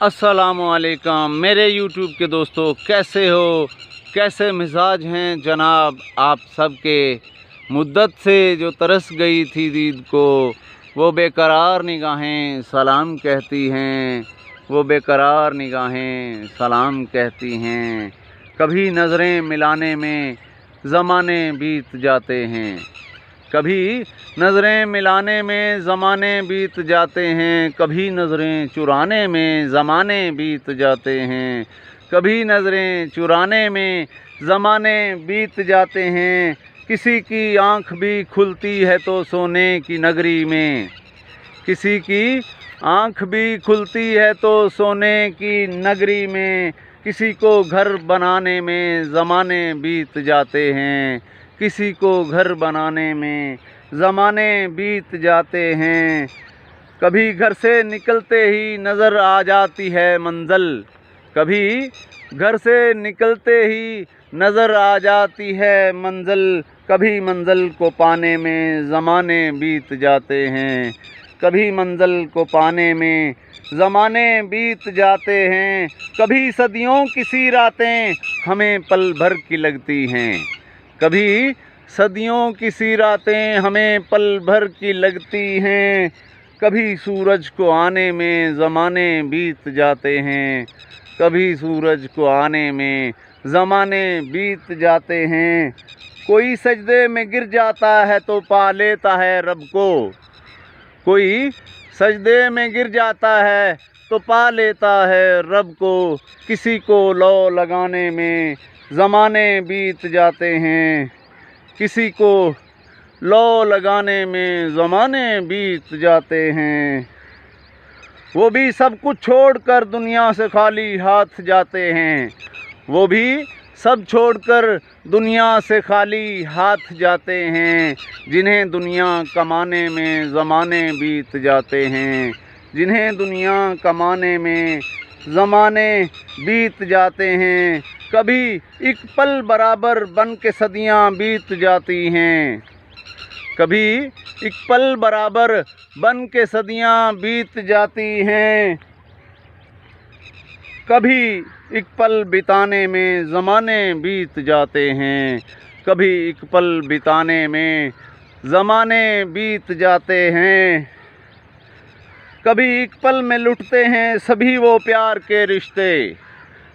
अस्सलामुअलैकुम मेरे यूट्यूब के दोस्तों, कैसे हो, कैसे मिजाज हैं जनाब आप सब के। मुद्दत से जो तरस गई थी दीद को, वो बेकरार निगाहें सलाम कहती हैं, वो बेकरार निगाहें सलाम कहती हैं। कभी नज़रें मिलाने में ज़माने बीत जाते हैं, कभी नज़रें मिलाने में ज़माने बीत जाते हैं, कभी नज़रें चुराने में ज़माने बीत जाते हैं, कभी नज़रें चुराने में ज़माने बीत जाते हैं। किसी की आँख भी खुलती है तो सोने की नगरी में, किसी की आँख भी खुलती है तो सोने की नगरी में। किसी को घर बनाने में ज़माने बीत जाते हैं, किसी को घर बनाने में ज़माने बीत जाते हैं। कभी घर से निकलते ही नज़र आ जाती है मंज़िल, कभी घर से निकलते ही नज़र आ जाती है मंज़िल, कभी मंज़िल को पाने में ज़माने बीत जाते हैं, कभी मंज़िल को पाने में ज़माने बीत जाते हैं। कभी सदियों की सी रातें हमें पल भर की लगती हैं, कभी सदियों की सी रातें हमें पल भर की लगती हैं। कभी सूरज को आने में ज़माने बीत जाते हैं, कभी सूरज को आने में ज़माने बीत जाते हैं। कोई सजदे में गिर जाता है तो पा लेता है रब को, कोई सजदे में गिर जाता है तो पा लेता है रब को। किसी को लौ लगाने में ज़माने बीत जाते हैं, किसी को लौ लगाने में ज़माने बीत जाते हैं। वो भी सब कुछ छोड़कर दुनिया से खाली हाथ जाते हैं, वो भी सब छोड़कर दुनिया से खाली हाथ जाते हैं। जिन्हें दुनिया कमाने में ज़माने बीत जाते हैं, जिन्हें दुनिया कमाने में ज़माने बीत जाते हैं। कभी एक पल बराबर बन के सदियाँ बीत जाती हैं, कभी एक पल बराबर बन के सदियाँ बीत जाती हैं। कभी एक पल बिताने में ज़माने बीत जाते हैं, कभी एक पल बिताने में ज़माने बीत जाते हैं। कभी एक पल में लुटते हैं सभी वो प्यार के रिश्ते,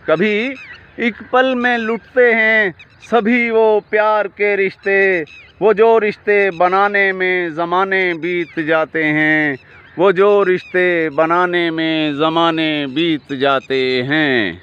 कभी एक पल में लुटते हैं सभी वो प्यार के रिश्ते। वो जो रिश्ते बनाने में ज़माने बीत जाते हैं, वो जो रिश्ते बनाने में ज़माने बीत जाते हैं।